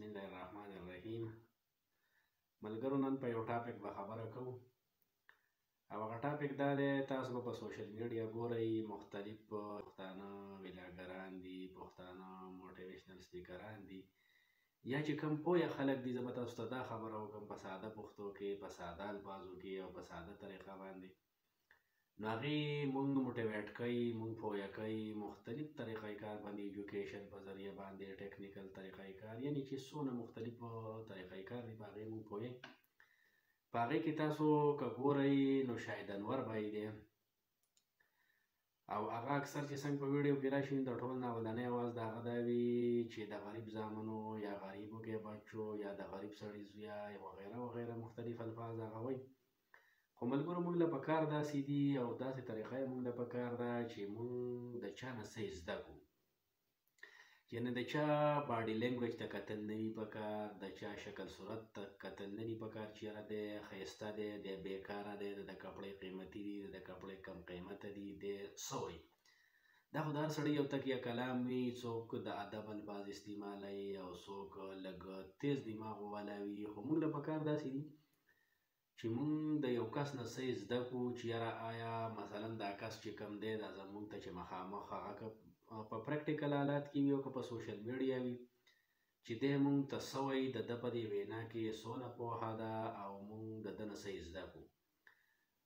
بسم الله الرحمن الرحیم. ملګرو نن په یو ټاپک به خبره کوو او هغه ټاپک دا دی، تاسو به په سوشل میډیا ګورئ مختلف پښتانه ویلاګران دي، پښتانه موټیویشنل سپیکران دي، یا چې کوم پوهه خلک دي. زه به تاسو ته دا خبره وکړم په ساده پښتو کې، په ساده الفاظو کې او په ساده طریقه باندې. نو هغې مونږ موټیویټ کوي، مونږ پوهه کوي مختلف طریقه کار باندې، ایجوکیشن په ذریعه باندې، ټیکنیکل طریقه کار، یعنی چې څونه مختلف طریقه کار دي په هغې مونږ پوهه. په هغې کې تاسو که ګورئ نو شاهد انور بھائی دی او هغه اکثر چې څنګه په ویډیو کې راشي د ټول نه اولنی اواز د هغه دا وي چې د غریب زامنو یا غریبو کې بچو یا د غریب سړي زویه وغیره وغیره مختلف الفاظ هغه وایي. خو ملګرو مونږ له پکار داسې دي او داسې طریقه یې مونږ له پکار ده چې مونږ د چا نه څه زده کړو، یعنې د چا باډي لینګویج ته کتل نه وي پکار، د چا شکل صورت ته کتل نه وي پکار چې یاره دی ښایسته دی، دی بیکاره دی، د کپړې قیمتي دي، د کپړې کم قیمته دي، دی څه وایي. دا خو د هر سړي یو تکیه کلام وي، څوک د ادب الفاظ استعمالوي او څوک لږ تیز دماغ والا وي. خو مونږ له پکار داسې دي چې مونږ د یو کس نه څه زده کړو چې یاره آیا مثلا دا کس چې کوم دی دا زمونږ ته چې مخامخ هغه که په پریکټیکل حالات کې وي او که په سوشل میډیا وي چې دی مونږ ته څه وایي، د ده په دې وینا کې څونه پوهه ده او مونږ د ده نه څه زده کړو.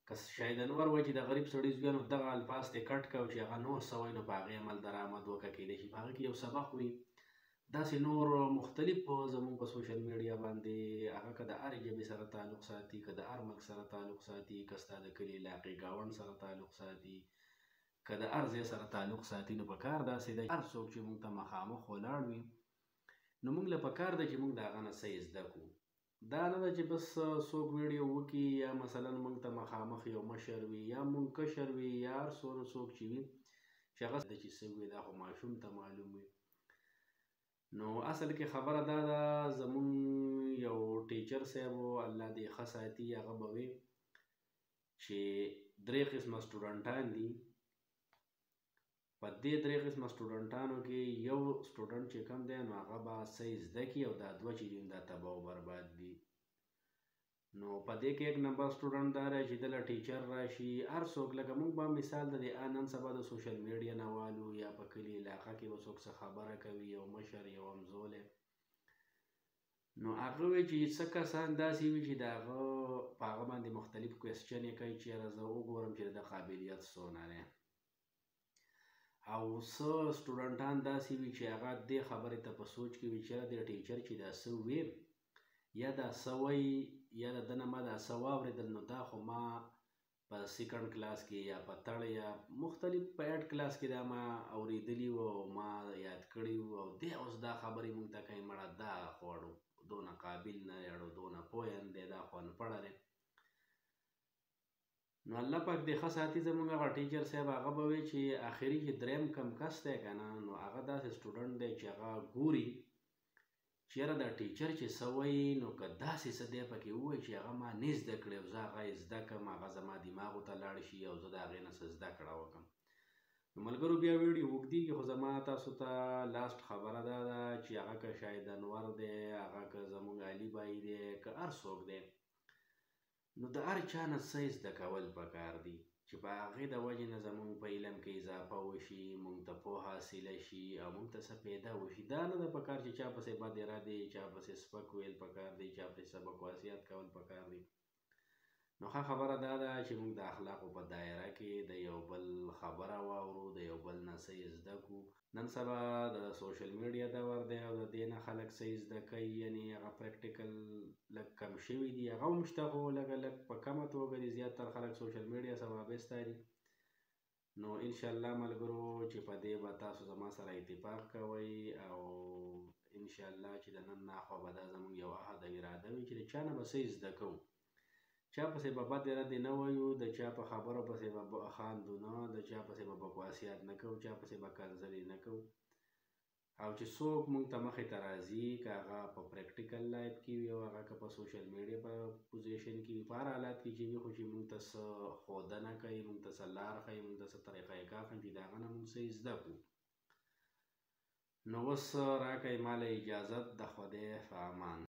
که شاهد انور وایي چې د غریب سړي زویه نو دغه الفاظ ته کټ کړه او چې هغه نور څه وایي نو په هغې عمل درآمد وکړه، کیدای شي په هغه کې یو سبق وي. داسې نور مختلف زمونږ په سوشل میډیا باندې هغه که د هرې ژبې سره تعلق ساتي، که د هر ملک سره تعلق ساتي، که ستا د کلي علاقې ګاونډ سره تعلق ساتي، که د هر ځای سره تعلق ساتي، نو پکار داسې ده هر څوک چې مونږ ته مخامخ ولاړ وي نو مونږ له پکار ده چې مونږ د هغه نه څه زده کړو. دا نه ده چې بس څوک ویډیو وکړي یا مثلا مونږ ته مخامخ یو مشر وي یا مونږ کشر وي یا هر څوک چې وي چې هغه ده چې څه وي دا خو ماشوم ته معلوم وي. نو اصل کې خبره دا ده، زمونږ یو ټیچر صاحب و الله دې ښه ساتي، هغه به وي چې 3 قسمه سټوډنټان دي، په دې 3 قسمه سټوډنټانو کې یو سټوډنټ چې کوم دی نو هغه به څه زده کړي او دا دوه چې دي دا تباه و برباد دي. نو په دې کې 1 نمبر سټوډنټ دا دی چې دله ټیچر راشي، هر څوک لکه مونږ به مثال د نن سبا د سوشل میډیا نه والو یا په کلي علاقه کې به څوک څه خبره کوي، یو مشر یو همزولی، نو هغه وایي چې څه کسان داسې وي چې د هغه په هغه باندې مختلف کوېسچن یې کوي چې یاره زه وګورم چې د قابلیت څونه دی، او څه سټوډنټان داسې وي چې هغه دې خبرې ته په سوچ کې وي چې یاره د ټیچر چې دا څه وي یا دا څه وایي یا د ده نه ما دا څه واورېدل نو دا خو ما په 2nd کلاس کې یا په تړ یا مختلف په 8 کلاس کې دا ما اورېدلي وو او ما یاد کړي وو او دی اوس دا خبرې مونږ ته کوي، مړه دا خو دونه قابل نه دی، دونه پوه نه دی، دا خو انپړه دی. نو الله پاک دې ښه ساتي زمونږ هغه ټیچر صاحب، هغه به وایي چې آخري چې 3م کم کس دی که نه نو هغه داسې سټوډنټ دی چې هغه ګوري چې یاره دا ټیچر چې څه وایي نو که داسې څه دی پکې ووایي چې هغه ما نه زده کړی او زه هغه زده کړم، هغه زما دماغو ته لاړ شي او زه د هغې نه څه زده کړه وکړم. نو ملګرو بیا ویډیو اوږدېږي، خو زما تاسو ته لاست خبره دا ده چې هغه که شاهد انور دی، هغه که زمونږ علي بھائی دی، که هر څوک دی، نو د هر چا نه څه زده کول پکار دي چې په هغې د وجې نه زمونږ په علم کې اضافه وشي، مونږ ته پوهه حاصله شي او مونږ ته څه پیدا وشي. دا نه ده پکار چې چا پسې بد ارادې، چا پسې سپک ویل پکار دی، چا پسې سبق واسیات کول پکار دی. نو ښه خبره دا ده چې مونږ د اخلاقو په دایره کې د یو بل خبره واورو، د یو بل نه څه زده کړو. نن سبا د سوشل میډیا دور دی او د دې نه خلک څه زده کوي، یعنې هغه پریکټیکل لږ کم شوي دي، هغه هم شته خو لږ په کمه توګه دي، زیاتره خلک سوشل میډیا سره وابسته دي. نو انشاءالله ملګرو چې په دې به تاسو زما سره اتفاق کوئ او انشاءالله چې د نن ناخوا به دا زموږ یو عهد او اراده وي چې د چا نه به څه زده کوو، چا پسې به بد ارادې نه وایو، د چا په خبرو پسې به خاندو نه، د چا پسې به بکواسیات نه کوو، چا پسې به کنځلې نه کوو. او چې څوک مونږ ته مخې ته راځي که هغه په پریکټیکل لایف کې وي او هغه که په سوشل میډیا په پوزیشن کې وي، په هر حالات کې چې وي، خو چې مونږ ته څه ښودنه کوي، مونږ ته څه لار ښیي، مونږ ته څه طریقه کار ښیي چې د هغه نه مونږ څه زده کړو. نو اوس راکئ ماله اجازت د خدای په امان.